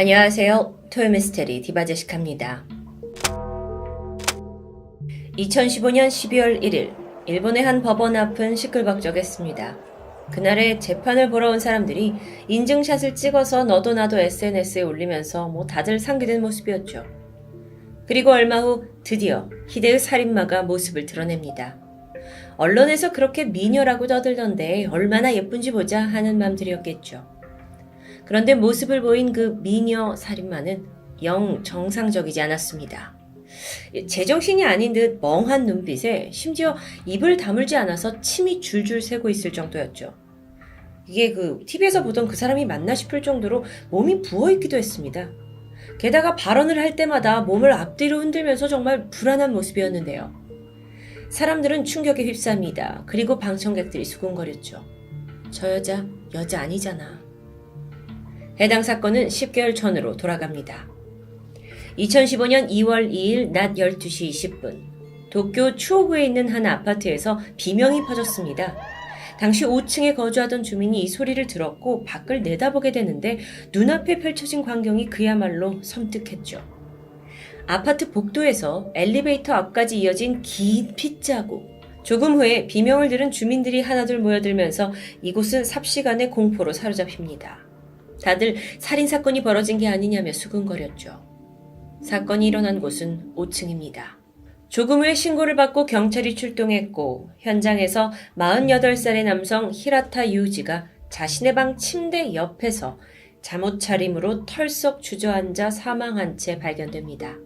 안녕하세요. 토요미스테리 디바제시카입니다. 2015년 12월 1일 일본의 한 법원 앞은 시끌벅적했습니다. 그날의 재판을 보러 온 사람들이 인증샷을 찍어서 너도 나도 SNS에 올리면서 다들 상기된 모습이었죠. 그리고 얼마 후 드디어 히데의 살인마가 모습을 드러냅니다. 언론에서 그렇게 미녀라고 떠들던데 얼마나 예쁜지 보자 하는 맘들이었겠죠. 그런데 모습을 보인 그 미녀 살인마는 영 정상적이지 않았습니다. 제정신이 아닌 듯 멍한 눈빛에 심지어 입을 다물지 않아서 침이 줄줄 새고 있을 정도였죠. 이게 TV에서 보던 그 사람이 맞나 싶을 정도로 몸이 부어있기도 했습니다. 게다가 발언을 할 때마다 몸을 앞뒤로 흔들면서 정말 불안한 모습이었는데요. 사람들은 충격에 휩싸입니다. 그리고 방청객들이 수군거렸죠. 저 여자 아니잖아. 해당 사건은 10개월 전으로 돌아갑니다. 2015년 2월 2일 낮 12시 20분, 도쿄 추오구에 있는 한 아파트에서 비명이 퍼졌습니다. 당시 5층에 거주하던 주민이 이 소리를 들었고 밖을 내다보게 되는데 눈앞에 펼쳐진 광경이 그야말로 섬뜩했죠. 아파트 복도에서 엘리베이터 앞까지 이어진 긴 핏자국. 조금 후에 비명을 들은 주민들이 하나둘 모여들면서 이곳은 삽시간에 공포로 사로잡힙니다. 다들 살인사건이 벌어진 게 아니냐며 수군거렸죠. 사건이 일어난 곳은 5층입니다. 조금 후에 신고를 받고 경찰이 출동했고 현장에서 48살의 남성 히라타 유우지가 자신의 방 침대 옆에서 잠옷 차림으로 털썩 주저앉아 사망한 채 발견됩니다.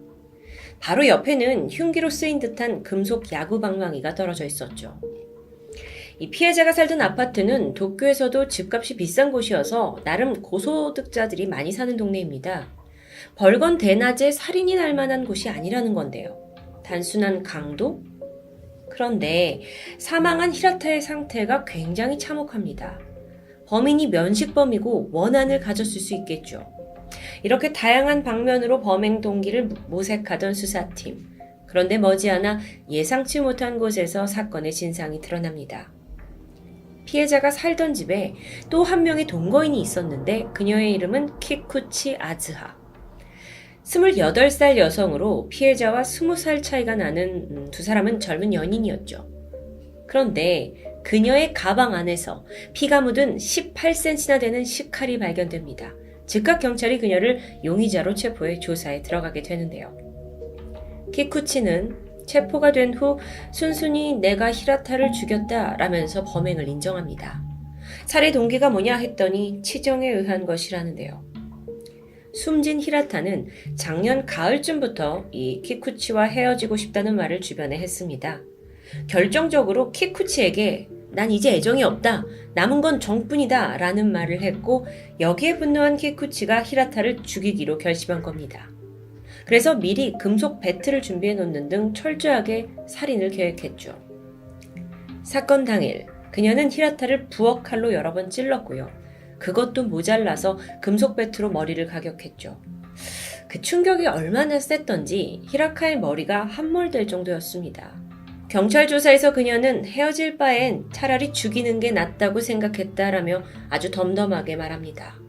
바로 옆에는 흉기로 쓰인 듯한 금속 야구 방망이가 떨어져 있었죠. 이 피해자가 살던 아파트는 도쿄에서도 집값이 비싼 곳이어서 나름 고소득자들이 많이 사는 동네입니다. 벌건 대낮에 살인이 날 만한 곳이 아니라는 건데요. 단순한 강도? 그런데 사망한 히라타의 상태가 굉장히 참혹합니다. 범인이 면식범이고 원한을 가졌을 수 있겠죠. 이렇게 다양한 방면으로 범행 동기를 모색하던 수사팀. 그런데 머지않아 예상치 못한 곳에서 사건의 진상이 드러납니다. 피해자가 살던 집에 또 한 명의 동거인이 있었는데 그녀의 이름은 키쿠치 아즈하. 28살 여성으로 피해자와 20살 차이가 나는 두 사람은 젊은 연인이었죠. 그런데 그녀의 가방 안에서 피가 묻은 18cm나 되는 식칼이 발견됩니다. 즉각 경찰이 그녀를 용의자로 체포해 조사에 들어가게 되는데요. 키쿠치는 체포가 된 후 순순히 내가 히라타를 죽였다 라면서 범행을 인정합니다. 살해 동기가 뭐냐 했더니 치정에 의한 것이라는데요. 숨진 히라타는 작년 가을쯤부터 이 키쿠치와 헤어지고 싶다는 말을 주변에 했습니다. 결정적으로 키쿠치에게 난 이제 애정이 없다, 남은 건 정뿐이다 라는 말을 했고 여기에 분노한 키쿠치가 히라타를 죽이기로 결심한 겁니다. 그래서 미리 금속 배트를 준비해 놓는 등 철저하게 살인을 계획했죠. 사건 당일 그녀는 히라타를 부엌 칼로 여러 번 찔렀고요. 그것도 모자라서 금속 배트로 머리를 가격했죠. 그 충격이 얼마나 셌던지 히라카의 머리가 함몰될 정도였습니다. 경찰 조사에서 그녀는 헤어질 바엔 차라리 죽이는 게 낫다고 생각했다라며 아주 덤덤하게 말합니다.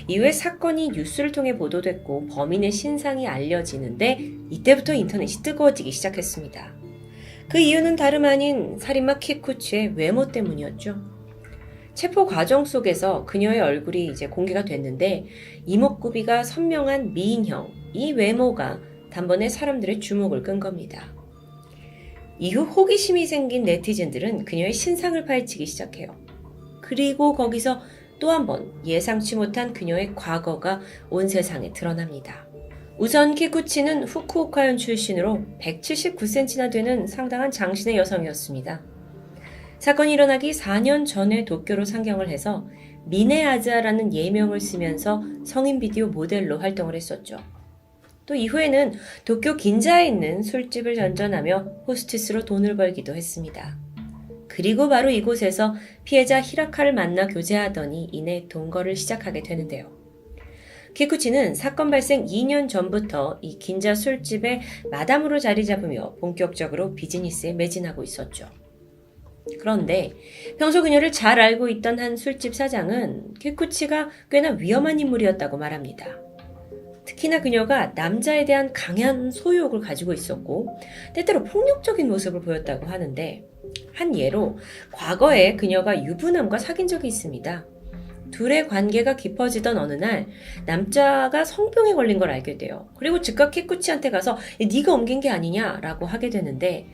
이후에 사건이 뉴스를 통해 보도됐고 범인의 신상이 알려지는데 이때부터 인터넷이 뜨거워지기 시작했습니다. 그 이유는 다름 아닌 살인마 키쿠치의 외모 때문이었죠. 체포 과정 속에서 그녀의 얼굴이 이제 공개가 됐는데 이목구비가 선명한 미인형, 이 외모가 단번에 사람들의 주목을 끈 겁니다. 이후 호기심이 생긴 네티즌들은 그녀의 신상을 파헤치기 시작해요. 그리고 거기서 또 한 번 예상치 못한 그녀의 과거가 온 세상에 드러납니다. 우선 키쿠치는 후쿠오카현 출신으로 179cm나 되는 상당한 장신의 여성이었습니다. 사건이 일어나기 4년 전에 도쿄로 상경을 해서 미네 아즈아라는 예명을 쓰면서 성인 비디오 모델로 활동을 했었죠. 또 이후에는 도쿄 긴자에 있는 술집을 전전하며 호스티스로 돈을 벌기도 했습니다. 그리고 바로 이곳에서 피해자 히라카를 만나 교제하더니 이내 동거를 시작하게 되는데요. 키쿠치는 사건 발생 2년 전부터 이 긴자 술집의 마담으로 자리 잡으며 본격적으로 비즈니스에 매진하고 있었죠. 그런데 평소 그녀를 잘 알고 있던 한 술집 사장은 키쿠치가 꽤나 위험한 인물이었다고 말합니다. 특히나 그녀가 남자에 대한 강한 소유욕을 가지고 있었고 때때로 폭력적인 모습을 보였다고 하는데 한 예로 과거에 그녀가 유부남과 사귄 적이 있습니다. 둘의 관계가 깊어지던 어느 날 남자가 성병에 걸린 걸 알게 돼요. 그리고 즉각 키쿠치한테 가서 네가 옮긴 게 아니냐라고 하게 되는데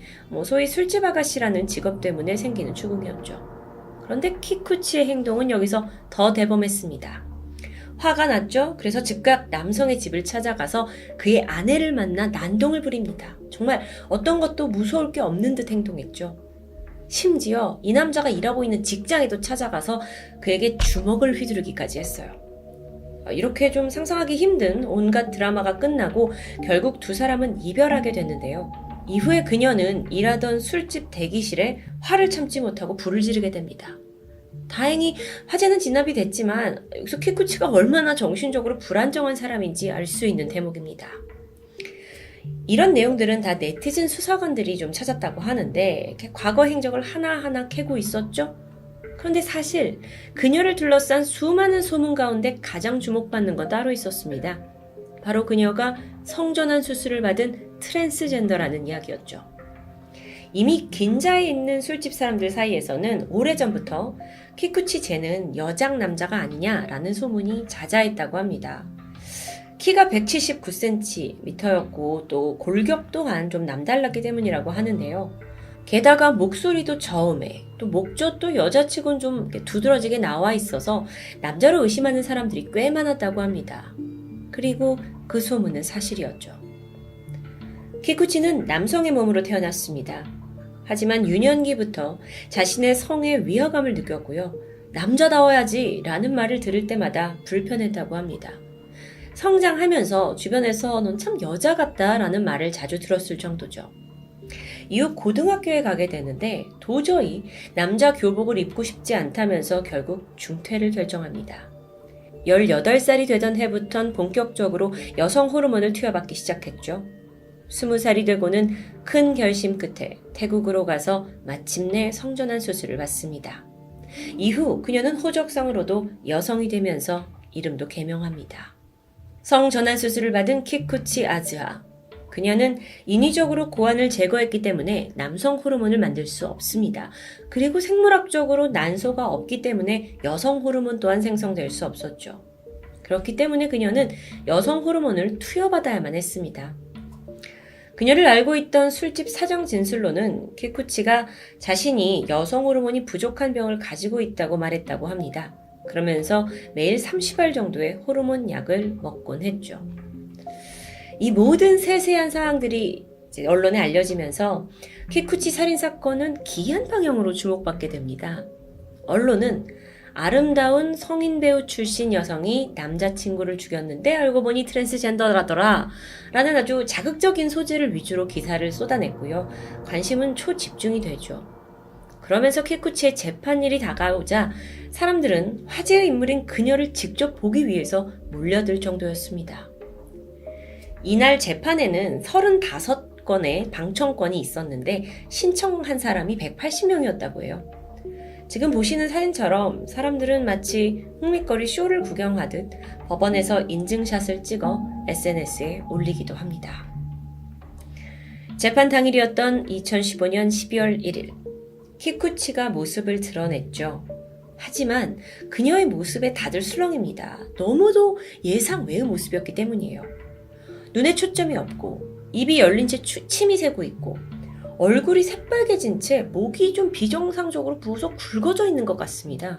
소위 술집 아가씨라는 직업 때문에 생기는 추궁이었죠. 그런데 키쿠치의 행동은 여기서 더 대범했습니다. 화가 났죠? 그래서 즉각 남성의 집을 찾아가서 그의 아내를 만나 난동을 부립니다. 정말 어떤 것도 무서울 게 없는 듯 행동했죠. 심지어 이 남자가 일하고 있는 직장에도 찾아가서 그에게 주먹을 휘두르기까지 했어요. 이렇게 좀 상상하기 힘든 온갖 드라마가 끝나고 결국 두 사람은 이별하게 됐는데요. 이후에 그녀는 일하던 술집 대기실에 화를 참지 못하고 불을 지르게 됩니다. 다행히 화재는 진압이 됐지만 여기서 키쿠치가 얼마나 정신적으로 불안정한 사람인지 알 수 있는 대목입니다. 이런 내용들은 다 네티즌 수사관들이 좀 찾았다고 하는데 이렇게 과거 행적을 하나하나 캐고 있었죠. 그런데 사실 그녀를 둘러싼 수많은 소문 가운데 가장 주목받는 건 따로 있었습니다. 바로 그녀가 성전환 수술을 받은 트랜스젠더라는 이야기였죠. 이미 긴자에 있는 술집 사람들 사이에서는 오래전부터 키쿠치 쟤는 여장 남자가 아니냐라는 소문이 자자했다고 합니다. 키가 179cm였고 또 골격 또한 좀 남달랐기 때문이라고 하는데요. 게다가 목소리도 저음해, 또 목젖도 여자치곤 좀 두드러지게 나와 있어서 남자로 의심하는 사람들이 꽤 많았다고 합니다. 그리고 그 소문은 사실이었죠. 키쿠치는 남성의 몸으로 태어났습니다. 하지만 유년기부터 자신의 성에 위화감을 느꼈고요. 남자다워야지 라는 말을 들을 때마다 불편했다고 합니다. 성장하면서 주변에서 넌 참 여자 같다 라는 말을 자주 들었을 정도죠. 이후 고등학교에 가게 되는데 도저히 남자 교복을 입고 싶지 않다면서 결국 중퇴를 결정합니다. 18살이 되던 해부턴 본격적으로 여성 호르몬을 투여받기 시작했죠. 20살이 되고는 큰 결심 끝에 태국으로 가서 마침내 성전환 수술을 받습니다. 이후 그녀는 호적상으로도 여성이 되면서 이름도 개명합니다. 성전환 수술을 받은 키쿠치 아즈하. 그녀는 인위적으로 고환을 제거했기 때문에 남성 호르몬을 만들 수 없습니다. 그리고 생물학적으로 난소가 없기 때문에 여성 호르몬 또한 생성될 수 없었죠. 그렇기 때문에 그녀는 여성 호르몬을 투여받아야만 했습니다. 그녀를 알고 있던 술집 사장 진술로는 키쿠치가 자신이 여성 호르몬이 부족한 병을 가지고 있다고 말했다고 합니다. 그러면서 매일 30알 정도의 호르몬 약을 먹곤 했죠. 이 모든 세세한 사항들이 언론에 알려지면서 키쿠치 살인사건은 기이한 방향으로 주목받게 됩니다. 언론은 아름다운 성인 배우 출신 여성이 남자친구를 죽였는데 알고 보니 트랜스젠더라더라 라는 아주 자극적인 소재를 위주로 기사를 쏟아냈고요. 관심은 초집중이 되죠. 그러면서 키쿠치의 재판일이 다가오자 사람들은 화제의 인물인 그녀를 직접 보기 위해서 몰려들 정도였습니다. 이날 재판에는 35건의 방청권이 있었는데 신청한 사람이 180명이었다고 해요. 지금 보시는 사진처럼 사람들은 마치 흥미거리 쇼를 구경하듯 법원에서 인증샷을 찍어 SNS에 올리기도 합니다. 재판 당일이었던 2015년 12월 1일, 키쿠치가 모습을 드러냈죠. 하지만 그녀의 모습에 다들 술렁입니다. 너무도 예상 외의 모습이었기 때문이에요. 눈에 초점이 없고 입이 열린 채 침이 새고 있고 얼굴이 새빨개진 채 목이 좀 비정상적으로 부어서 굵어져 있는 것 같습니다.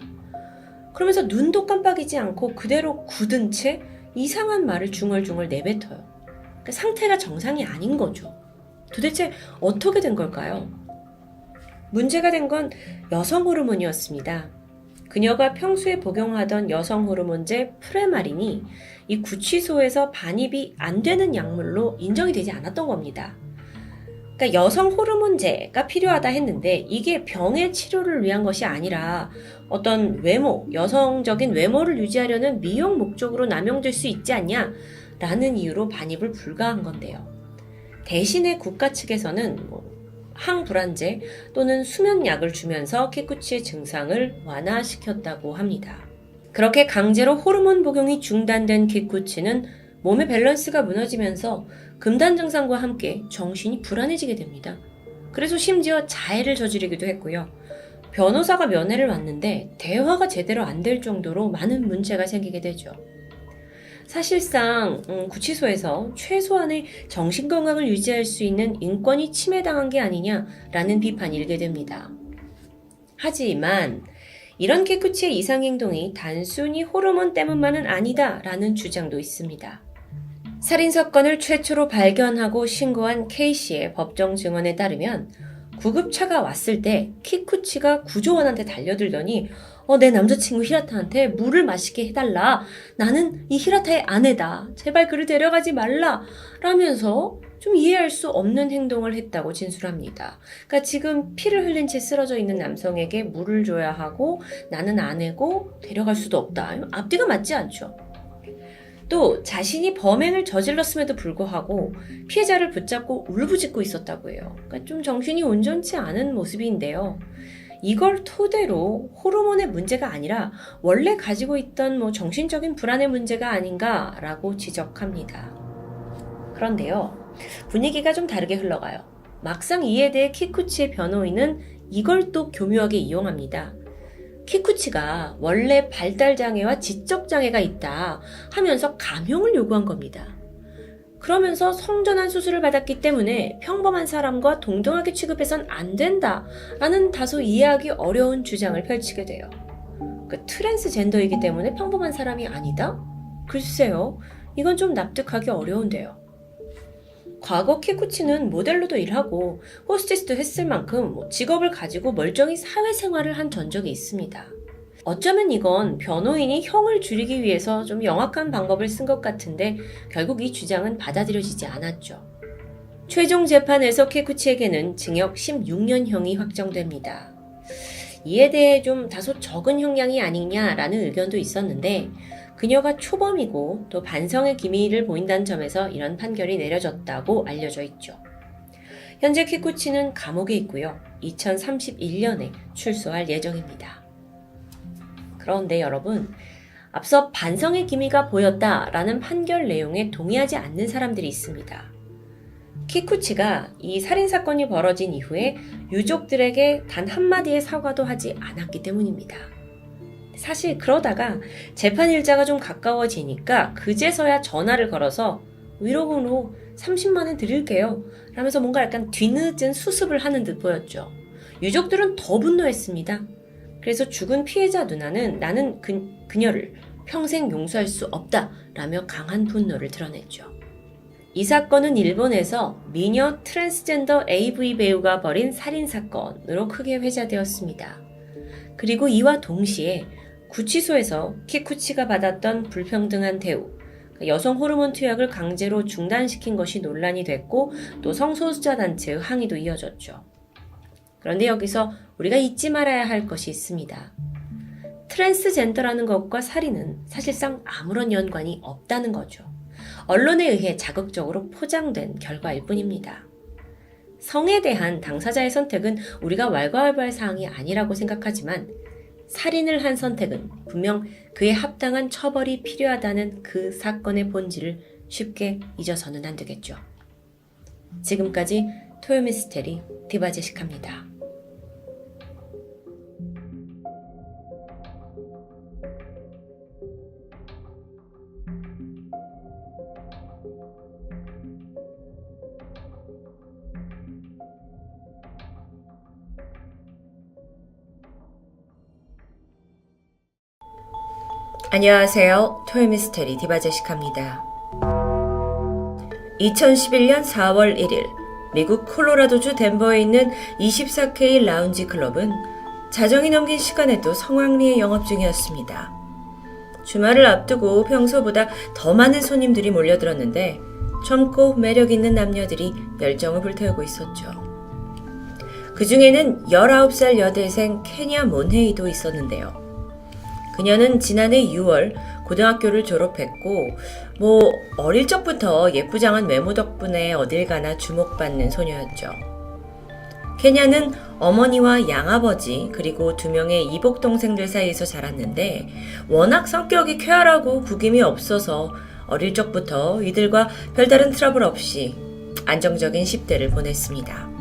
그러면서 눈도 깜빡이지 않고 그대로 굳은 채 이상한 말을 중얼중얼 내뱉어요. 그러니까 상태가 정상이 아닌 거죠. 도대체 어떻게 된 걸까요? 문제가 된 건 여성 호르몬이었습니다. 그녀가 평소에 복용하던 여성 호르몬제 프레마린이 이 구취소에서 반입이 안 되는 약물로 인정이 되지 않았던 겁니다. 그러니까 여성 호르몬제가 필요하다 했는데 이게 병의 치료를 위한 것이 아니라 어떤 외모, 여성적인 외모를 유지하려는 미용 목적으로 남용될 수 있지 않냐? 라는 이유로 반입을 불가한 건데요. 대신에 국가 측에서는 항불안제 또는 수면약을 주면서 키쿠치의 증상을 완화시켰다고 합니다. 그렇게 강제로 호르몬 복용이 중단된 키쿠치는 몸의 밸런스가 무너지면서 금단 증상과 함께 정신이 불안해지게 됩니다. 그래서 심지어 자해를 저지르기도 했고요. 변호사가 면회를 왔는데 대화가 제대로 안 될 정도로 많은 문제가 생기게 되죠. 사실상 구치소에서 최소한의 정신건강을 유지할 수 있는 인권이 침해당한 게 아니냐라는 비판이 일게 됩니다. 하지만 이런 키쿠치의 이상행동이 단순히 호르몬 때문만은 아니다라는 주장도 있습니다. 살인사건을 최초로 발견하고 신고한 K씨의 법정 증언에 따르면 구급차가 왔을 때 키쿠치가 구조원한테 달려들더니 내 남자친구 히라타한테 물을 마시게 해달라. 나는 이 히라타의 아내다. 제발 그를 데려가지 말라. 라면서 좀 이해할 수 없는 행동을 했다고 진술합니다. 그러니까 지금 피를 흘린 채 쓰러져 있는 남성에게 물을 줘야 하고 나는 아내고 데려갈 수도 없다. 앞뒤가 맞지 않죠. 또 자신이 범행을 저질렀음에도 불구하고 피해자를 붙잡고 울부짖고 있었다고 해요. 그러니까 좀 정신이 온전치 않은 모습인데요. 이걸 토대로 호르몬의 문제가 아니라 원래 가지고 있던 정신적인 불안의 문제가 아닌가라고 지적합니다. 그런데요, 분위기가 좀 다르게 흘러가요. 막상 이에 대해 키쿠치의 변호인은 이걸 또 교묘하게 이용합니다. 키쿠치가 원래 발달장애와 지적장애가 있다 하면서 감형을 요구한 겁니다. 그러면서 성전환 수술을 받았기 때문에 평범한 사람과 동등하게 취급해선 안 된다라는 다소 이해하기 어려운 주장을 펼치게 돼요. 트랜스젠더이기 때문에 평범한 사람이 아니다? 글쎄요, 이건 좀 납득하기 어려운데요. 과거 키쿠치는 모델로도 일하고 호스티스도 했을 만큼 직업을 가지고 멀쩡히 사회생활을 한 전적이 있습니다. 어쩌면 이건 변호인이 형을 줄이기 위해서 좀 영악한 방법을 쓴 것 같은데 결국 이 주장은 받아들여지지 않았죠. 최종 재판에서 키쿠치에게는 징역 16년형이 확정됩니다. 이에 대해 좀 다소 적은 형량이 아니냐라는 의견도 있었는데 그녀가 초범이고 또 반성의 기미를 보인다는 점에서 이런 판결이 내려졌다고 알려져 있죠. 현재 키쿠치는 감옥에 있고요. 2031년에 출소할 예정입니다. 그런데 여러분, 앞서 반성의 기미가 보였다라는 판결 내용에 동의하지 않는 사람들이 있습니다. 키쿠치가 이 살인사건이 벌어진 이후에 유족들에게 단 한마디의 사과도 하지 않았기 때문입니다. 사실 그러다가 재판 일자가 좀 가까워지니까 그제서야 전화를 걸어서 위로금으로 30만 원 드릴게요 라면서 뭔가 약간 뒤늦은 수습을 하는 듯 보였죠. 유족들은 더 분노했습니다. 그래서 죽은 피해자 누나는 나는 그녀를 평생 용서할 수 없다 라며 강한 분노를 드러냈죠. 이 사건은 일본에서 미녀 트랜스젠더 AV 배우가 벌인 살인사건으로 크게 회자되었습니다. 그리고 이와 동시에 구치소에서 키쿠치가 받았던 불평등한 대우, 여성 호르몬 투약을 강제로 중단시킨 것이 논란이 됐고 또 성소수자 단체의 항의도 이어졌죠. 그런데 여기서 우리가 잊지 말아야 할 것이 있습니다. 트랜스젠더라는 것과 살인은 사실상 아무런 연관이 없다는 거죠. 언론에 의해 자극적으로 포장된 결과일 뿐입니다. 성에 대한 당사자의 선택은 우리가 왈가왈부할 사항이 아니라고 생각하지만 살인을 한 선택은 분명 그에 합당한 처벌이 필요하다는 그 사건의 본질을 쉽게 잊어서는 안 되겠죠. 지금까지 토요미스테리 디바제시카입니다. 안녕하세요. 토요미스테리 디바제시카입니다. 2011년 4월 1일 미국 콜로라도주 덴버에 있는 24K 라운지 클럽은 자정이 넘긴 시간에도 성황리에 영업 중이었습니다. 주말을 앞두고 평소보다 더 많은 손님들이 몰려들었는데 젊고 매력 있는 남녀들이 열정을 불태우고 있었죠. 그 중에는 19살 여대생 케냐 몬헤이도 있었는데요. 그녀는 지난해 6월 고등학교를 졸업했고 어릴 적부터 예쁘장한 외모 덕분에 어딜 가나 주목받는 소녀였죠. 케냐는 어머니와 양아버지 그리고 2명의 이복 동생들 사이에서 자랐는데 워낙 성격이 쾌활하고 구김이 없어서 어릴 적부터 이들과 별다른 트러블 없이 안정적인 10대를 보냈습니다.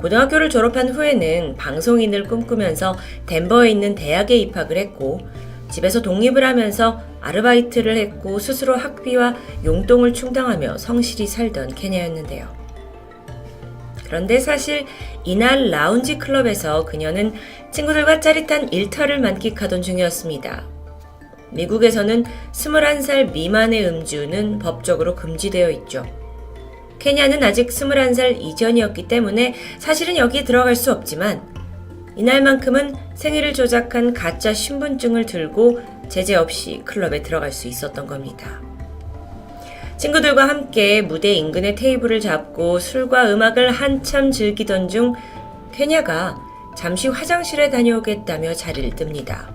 고등학교를 졸업한 후에는 방송인을 꿈꾸면서 덴버에 있는 대학에 입학을 했고 집에서 독립을 하면서 아르바이트를 했고 스스로 학비와 용돈을 충당하며 성실히 살던 케냐였는데요. 그런데 사실 이날 라운지 클럽에서 그녀는 친구들과 짜릿한 일탈을 만끽하던 중이었습니다. 미국에서는 21살 미만의 음주는 법적으로 금지되어 있죠. 케냐는 아직 21살 이전이었기 때문에 사실은 여기에 들어갈 수 없지만 이날만큼은 생일을 조작한 가짜 신분증을 들고 제재 없이 클럽에 들어갈 수 있었던 겁니다. 친구들과 함께 무대 인근의 테이블을 잡고 술과 음악을 한참 즐기던 중 케냐가 잠시 화장실에 다녀오겠다며 자리를 뜹니다.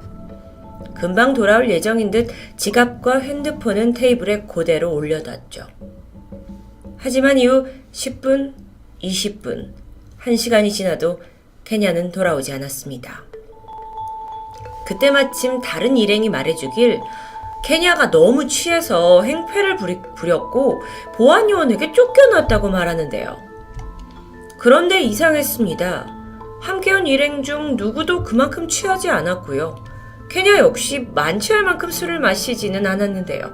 금방 돌아올 예정인 듯 지갑과 핸드폰은 테이블에 그대로 올려뒀죠. 하지만 이후 10분, 20분, 1시간이 지나도 케냐는 돌아오지 않았습니다. 그때 마침 다른 일행이 말해주길 케냐가 너무 취해서 행패를 부렸고 보안요원에게 쫓겨났다고 말하는데요. 그런데 이상했습니다. 함께한 일행 중 누구도 그만큼 취하지 않았고요. 케냐 역시 만취할 만큼 술을 마시지는 않았는데요.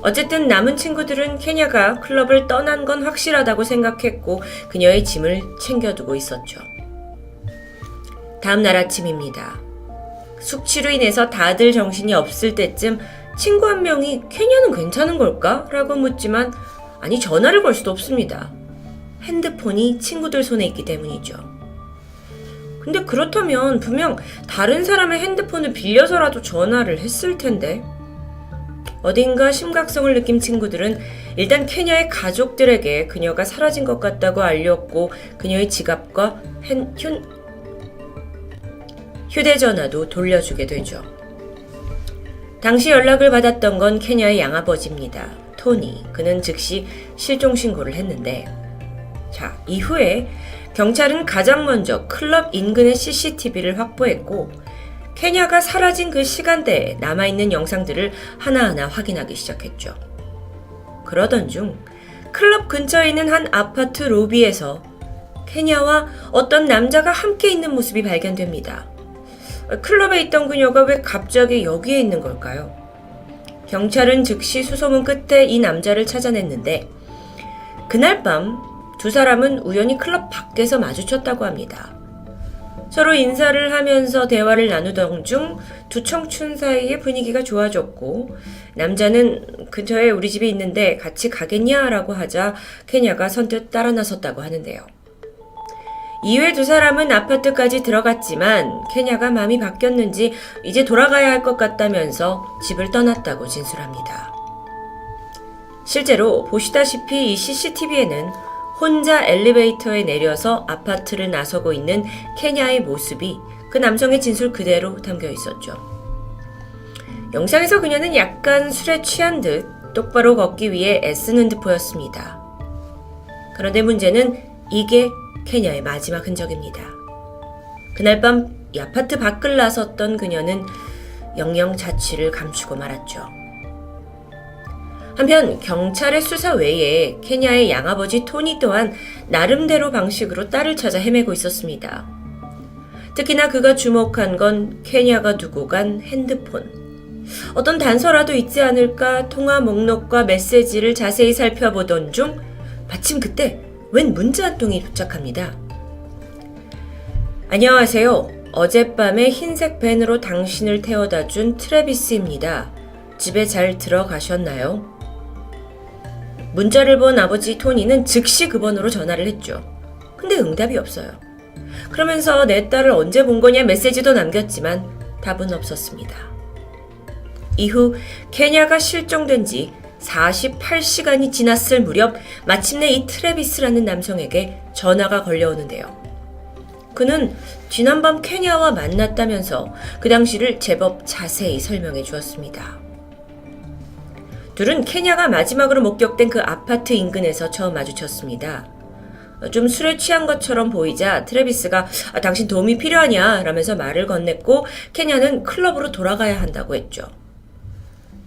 어쨌든 남은 친구들은 케냐가 클럽을 떠난 건 확실하다고 생각했고 그녀의 짐을 챙겨두고 있었죠. 다음 날 아침입니다. 숙취로 인해서 다들 정신이 없을 때쯤 친구 한 명이 케냐는 괜찮은 걸까? 라고 묻지만 아니 전화를 걸 수도 없습니다. 핸드폰이 친구들 손에 있기 때문이죠. 근데 그렇다면 분명 다른 사람의 핸드폰을 빌려서라도 전화를 했을 텐데 어딘가 심각성을 느낀 친구들은 일단 케냐의 가족들에게 그녀가 사라진 것 같다고 알렸고 그녀의 지갑과 휴대전화도 돌려주게 되죠. 당시 연락을 받았던 건 케냐의 양아버지입니다. 토니. 그는 즉시 실종 신고를 했는데 이후에 경찰은 가장 먼저 클럽 인근의 CCTV를 확보했고 케냐가 사라진 그 시간대에 남아있는 영상들을 하나하나 확인하기 시작했죠. 그러던 중 클럽 근처에 있는 한 아파트 로비에서 케냐와 어떤 남자가 함께 있는 모습이 발견됩니다. 클럽에 있던 그녀가 왜 갑자기 여기에 있는 걸까요? 경찰은 즉시 수소문 끝에 이 남자를 찾아냈는데 그날 밤 두 사람은 우연히 클럽 밖에서 마주쳤다고 합니다. 서로 인사를 하면서 대화를 나누던 중 두 청춘 사이의 분위기가 좋아졌고 남자는 근처에 우리 집이 있는데 같이 가겠냐? 라고 하자 케냐가 선뜻 따라 나섰다고 하는데요. 이후에 두 사람은 아파트까지 들어갔지만 케냐가 마음이 바뀌었는지 이제 돌아가야 할 것 같다면서 집을 떠났다고 진술합니다. 실제로 보시다시피 이 CCTV에는 혼자 엘리베이터에 내려서 아파트를 나서고 있는 케냐의 모습이 그 남성의 진술 그대로 담겨 있었죠. 영상에서 그녀는 약간 술에 취한 듯 똑바로 걷기 위해 애쓰는 듯 보였습니다. 그런데 문제는 이게 케냐의 마지막 흔적입니다. 그날 밤 이 아파트 밖을 나섰던 그녀는 영영 자취를 감추고 말았죠. 한편 경찰의 수사 외에 케냐의 양아버지 토니 또한 나름대로 방식으로 딸을 찾아 헤매고 있었습니다. 특히나 그가 주목한 건 케냐가 두고 간 핸드폰. 어떤 단서라도 있지 않을까 통화 목록과 메시지를 자세히 살펴보던 중 마침 그때 웬 문자 한 통이 도착합니다. 안녕하세요. 어젯밤에 흰색 밴으로 당신을 태워다 준 트래비스입니다. 집에 잘 들어가셨나요? 문자를 본 아버지 토니는 즉시 그 번호로 전화를 했죠. 근데 응답이 없어요. 그러면서 내 딸을 언제 본 거냐 메시지도 남겼지만 답은 없었습니다. 이후 케냐가 실종된 지 48시간이 지났을 무렵 마침내 이 트래비스라는 남성에게 전화가 걸려오는데요. 그는 지난밤 케냐와 만났다면서 그 당시를 제법 자세히 설명해 주었습니다. 둘은 케냐가 마지막으로 목격된 그 아파트 인근에서 처음 마주쳤습니다. 좀 술에 취한 것처럼 보이자 트래비스가 당신 도움이 필요하냐 라면서 말을 건넸고 케냐는 클럽으로 돌아가야 한다고 했죠.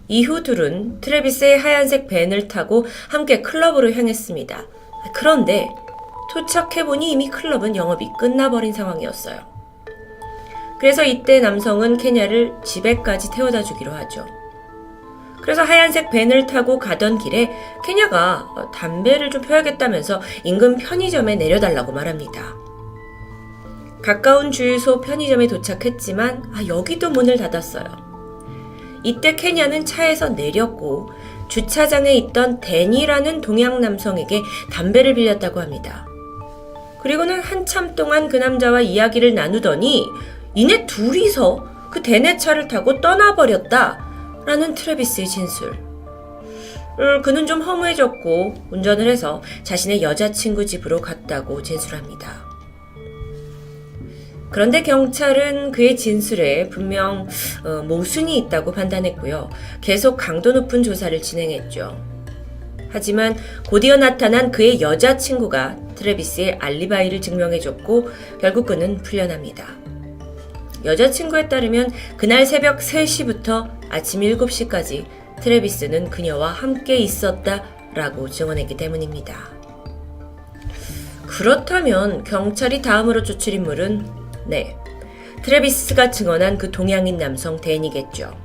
이후 둘은 트래비스의 하얀색 밴을 타고 함께 클럽으로 향했습니다. 그런데 도착해보니 이미 클럽은 영업이 끝나버린 상황이었어요. 그래서 이때 남성은 케냐를 집에까지 태워다 주기로 하죠. 그래서 하얀색 밴을 타고 가던 길에 케냐가 담배를 좀 펴야겠다면서 인근 편의점에 내려달라고 말합니다. 가까운 주유소 편의점에 도착했지만 여기도 문을 닫았어요. 이때 케냐는 차에서 내렸고 주차장에 있던 데니라는 동양 남성에게 담배를 빌렸다고 합니다. 그리고는 한참 동안 그 남자와 이야기를 나누더니 이내 둘이서 그 데네 차를 타고 떠나버렸다 라는 트래비스의 진술. 그는 좀 허무해졌고 운전을 해서 자신의 여자친구 집으로 갔다고 진술합니다. 그런데 경찰은 그의 진술에 분명 모순이 있다고 판단했고요. 계속 강도 높은 조사를 진행했죠. 하지만 곧이어 나타난 그의 여자친구가 트래비스의 알리바이를 증명해줬고 결국 그는 풀려납니다. 여자친구에 따르면 그날 새벽 3시부터 아침 7시까지 트래비스는 그녀와 함께 있었다라고 증언했기 때문입니다. 그렇다면 경찰이 다음으로 쫓을 인물은 트래비스가 증언한 그 동양인 남성 데니겠죠.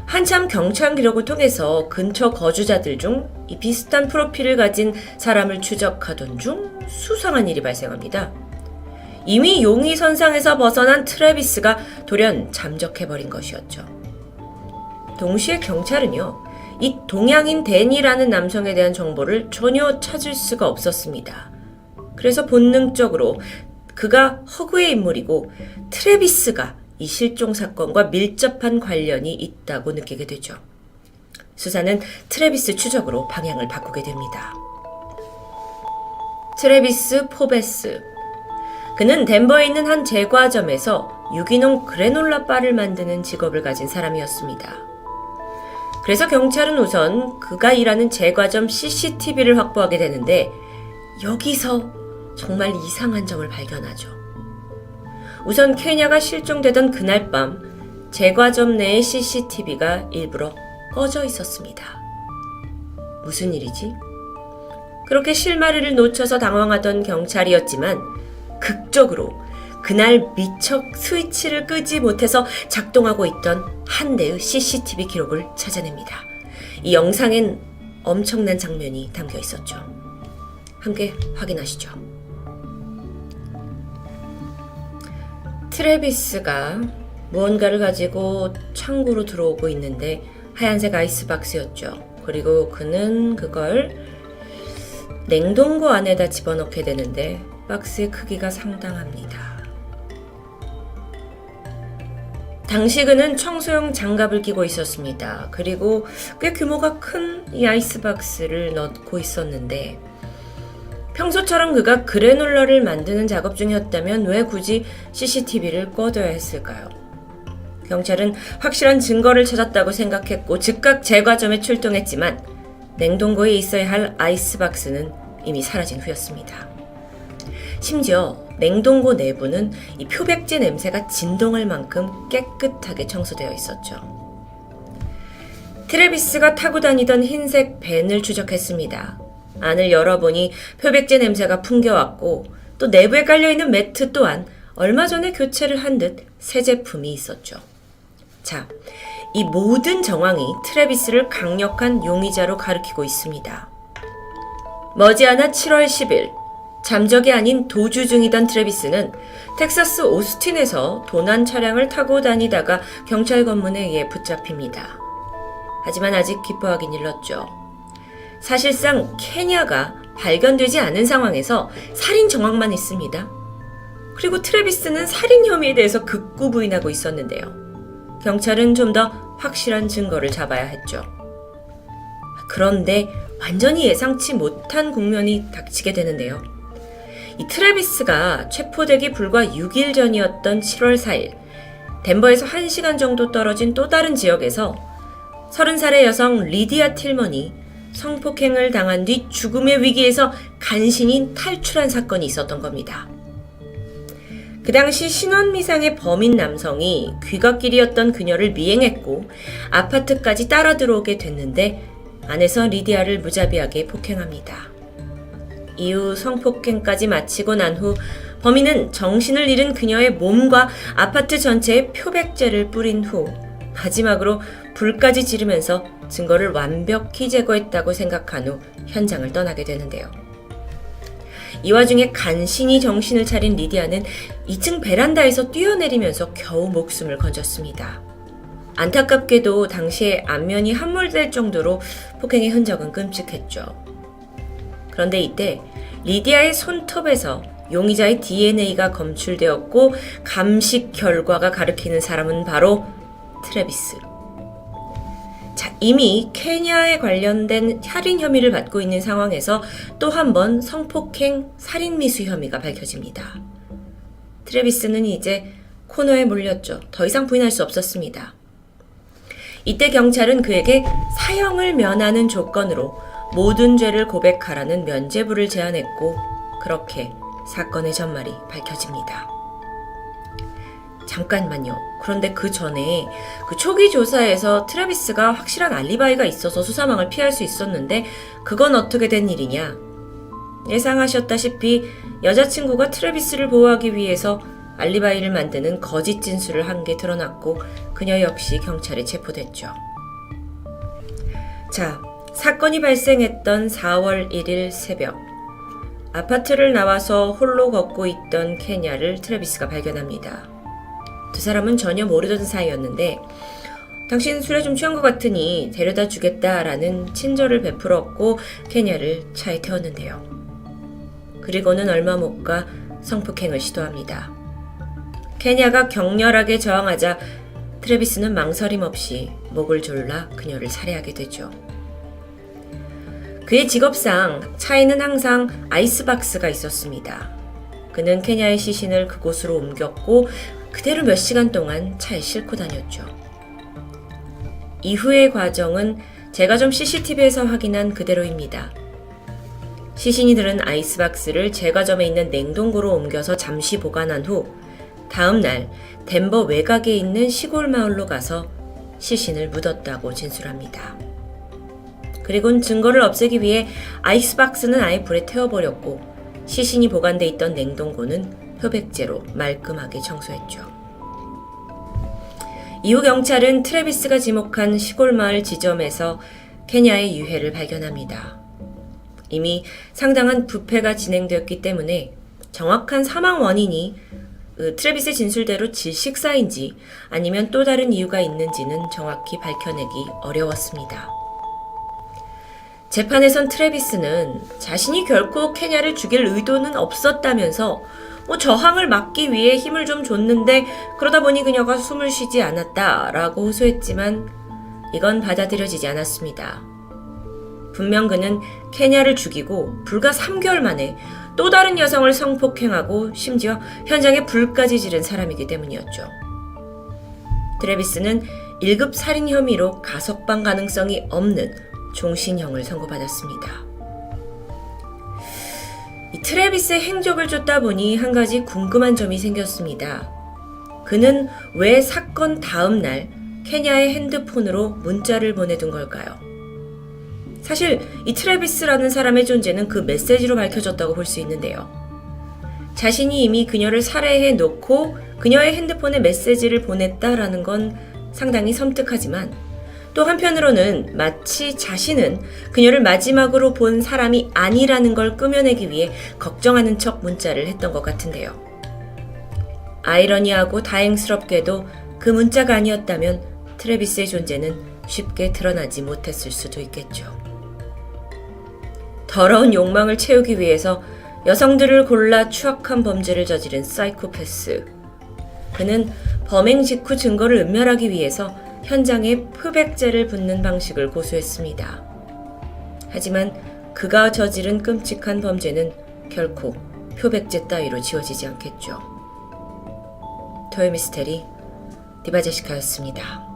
한참 경찰 기록을 통해서 근처 거주자들 중 이 비슷한 프로필을 가진 사람을 추적하던 중 수상한 일이 발생합니다. 이미 용의선상에서 벗어난 트래비스가 돌연 잠적해버린 것이었죠. 동시에 경찰은요, 이 동양인 데니라는 남성에 대한 정보를 전혀 찾을 수가 없었습니다. 그래서 본능적으로 그가 허구의 인물이고 트래비스가 이 실종 사건과 밀접한 관련이 있다고 느끼게 되죠. 수사는 트래비스 추적으로 방향을 바꾸게 됩니다. 트래비스 포베스. 그는 덴버에 있는 한 제과점에서 유기농 그래놀라 바를 만드는 직업을 가진 사람이었습니다. 그래서 경찰은 우선 그가 일하는 제과점 CCTV를 확보하게 되는데 여기서 정말 이상한 점을 발견하죠. 우선 케냐가 실종되던 그날 밤 제과점 내의 CCTV가 일부러 꺼져 있었습니다. 무슨 일이지? 그렇게 실마리를 놓쳐서 당황하던 경찰이었지만 극적으로 그날 미처 스위치를 끄지 못해서 작동하고 있던 한 대의 CCTV 기록을 찾아냅니다. 이 영상엔 엄청난 장면이 담겨 있었죠. 함께 확인하시죠. 트래비스가 무언가를 가지고 창고로 들어오고 있는데 하얀색 아이스박스였죠. 그리고 그는 그걸 냉동고 안에다 집어넣게 되는데 박스의 크기가 상당합니다. 당시 그는 청소용 장갑을 끼고 있었습니다. 그리고 꽤 규모가 큰 이 아이스박스를 넣고 있었는데 평소처럼 그가 그래놀라를 만드는 작업 중이었다면 왜 굳이 CCTV를 꺼둬야 했을까요? 경찰은 확실한 증거를 찾았다고 생각했고 즉각 제과점에 출동했지만 냉동고에 있어야 할 아이스박스는 이미 사라진 후였습니다. 심지어 냉동고 내부는 이 표백제 냄새가 진동할 만큼 깨끗하게 청소되어 있었죠. 트래비스가 타고 다니던 흰색 밴을 추적했습니다. 안을 열어보니 표백제 냄새가 풍겨왔고 또 내부에 깔려있는 매트 또한 얼마 전에 교체를 한 듯 새 제품이 있었죠. 자, 이 모든 정황이 트래비스를 강력한 용의자로 가리키고 있습니다. 머지않아 7월 10일 잠적이 아닌 도주 중이던 트래비스는 텍사스 오스틴에서 도난 차량을 타고 다니다가 경찰 검문에 의해 붙잡힙니다. 하지만 아직 기뻐하긴 일렀죠. 사실상 케냐가 발견되지 않은 상황에서 살인 정황만 있습니다. 그리고 트래비스는 살인 혐의에 대해서 극구 부인하고 있었는데요. 경찰은 좀 더 확실한 증거를 잡아야 했죠. 그런데 완전히 예상치 못한 국면이 닥치게 되는데요. 이 트래비스가 체포되기 불과 6일 전이었던 7월 4일 덴버에서 1시간 정도 떨어진 또 다른 지역에서 30살의 여성 리디아 틸먼이 성폭행을 당한 뒤 죽음의 위기에서 간신히 탈출한 사건이 있었던 겁니다. 그 당시 신원미상의 범인 남성이 귀갓길이었던 그녀를 미행했고 아파트까지 따라 들어오게 됐는데 안에서 리디아를 무자비하게 폭행합니다. 이후 성폭행까지 마치고 난 후 범인은 정신을 잃은 그녀의 몸과 아파트 전체에 표백제를 뿌린 후 마지막으로 불까지 지르면서 증거를 완벽히 제거했다고 생각한 후 현장을 떠나게 되는데요. 이 와중에 간신히 정신을 차린 리디아는 2층 베란다에서 뛰어내리면서 겨우 목숨을 건졌습니다. 안타깝게도 당시에 안면이 함몰될 정도로 폭행의 흔적은 끔찍했죠. 그런데 이때 리디아의 손톱에서 용의자의 DNA가 검출되었고 감식 결과가 가리키는 사람은 바로 트래비스. 자, 이미 케냐에 관련된 살인 혐의를 받고 있는 상황에서 또 한 번 성폭행 살인 미수 혐의가 밝혀집니다. 트래비스는 이제 코너에 몰렸죠. 더 이상 부인할 수 없었습니다. 이때 경찰은 그에게 사형을 면하는 조건으로 모든 죄를 고백하라는 면죄부를 제안했고 그렇게 사건의 전말이 밝혀집니다. 잠깐만요. 그런데 그 전에 그 초기 조사에서 트래비스가 확실한 알리바이가 있어서 수사망을 피할 수 있었는데 그건 어떻게 된 일이냐? 예상하셨다시피 여자친구가 트래비스를 보호하기 위해서 알리바이를 만드는 거짓 진술을 한 게 드러났고 그녀 역시 경찰에 체포됐죠. 자, 사건이 발생했던 4월 1일 새벽 아파트를 나와서 홀로 걷고 있던 케냐를 트래비스가 발견합니다. 두 사람은 전혀 모르던 사이였는데 당신 술에 좀 취한 것 같으니 데려다 주겠다라는 친절을 베풀었고 케냐를 차에 태웠는데요. 그리고는 얼마 못 가 성폭행을 시도합니다. 케냐가 격렬하게 저항하자 트래비스는 망설임 없이 목을 졸라 그녀를 살해하게 되죠. 그의 직업상 차에는 항상 아이스박스가 있었습니다. 그는 케냐의 시신을 그곳으로 옮겼고 그대로 몇 시간 동안 차에 싣고 다녔죠. 이후의 과정은 제가 좀 CCTV에서 확인한 그대로입니다. 시신이 들은 아이스박스를 제과점에 있는 냉동고로 옮겨서 잠시 보관한 후 다음 날 덴버 외곽에 있는 시골 마을로 가서 시신을 묻었다고 진술합니다. 그리고는 증거를 없애기 위해 아이스박스는 아예 불에 태워버렸고 시신이 보관돼 있던 냉동고는 표백제로 말끔하게 청소했죠. 이후 경찰은 트래비스가 지목한 시골 마을 지점에서 케냐의 유해를 발견합니다. 이미 상당한 부패가 진행되었기 때문에 정확한 사망 원인이 트래비스의 진술대로 질식사인지 아니면 또 다른 이유가 있는지는 정확히 밝혀내기 어려웠습니다. 재판에선 트래비스는 자신이 결코 케냐를 죽일 의도는 없었다면서 저항을 막기 위해 힘을 좀 줬는데 그러다 보니 그녀가 숨을 쉬지 않았다라고 호소했지만 이건 받아들여지지 않았습니다. 분명 그는 케냐를 죽이고 불과 3개월 만에 또 다른 여성을 성폭행하고 심지어 현장에 불까지 지른 사람이기 때문이었죠. 트래비스는 1급 살인 혐의로 가석방 가능성이 없는 종신형을 선고받았습니다. 이 트래비스의 행적을 쫓다 보니 한 가지 궁금한 점이 생겼습니다. 그는 왜 사건 다음 날 케냐의 핸드폰으로 문자를 보내둔 걸까요? 사실 이 트래비스라는 사람의 존재는 그 메시지로 밝혀졌다고 볼 수 있는데요. 자신이 이미 그녀를 살해해 놓고 그녀의 핸드폰에 메시지를 보냈다라는 건 상당히 섬뜩하지만 또 한편으로는 마치 자신은 그녀를 마지막으로 본 사람이 아니라는 걸 꾸며내기 위해 걱정하는 척 문자를 했던 것 같은데요. 아이러니하고 다행스럽게도 그 문자가 아니었다면 트래비스의 존재는 쉽게 드러나지 못했을 수도 있겠죠. 더러운 욕망을 채우기 위해서 여성들을 골라 추악한 범죄를 저지른 사이코패스. 그는 범행 직후 증거를 은멸하기 위해서 현장에 표백제를 붓는 방식을 고수했습니다. 하지만 그가 저지른 끔찍한 범죄는 결코 표백제 따위로 지워지지 않겠죠. 토요미스테리 디바제시카였습니다.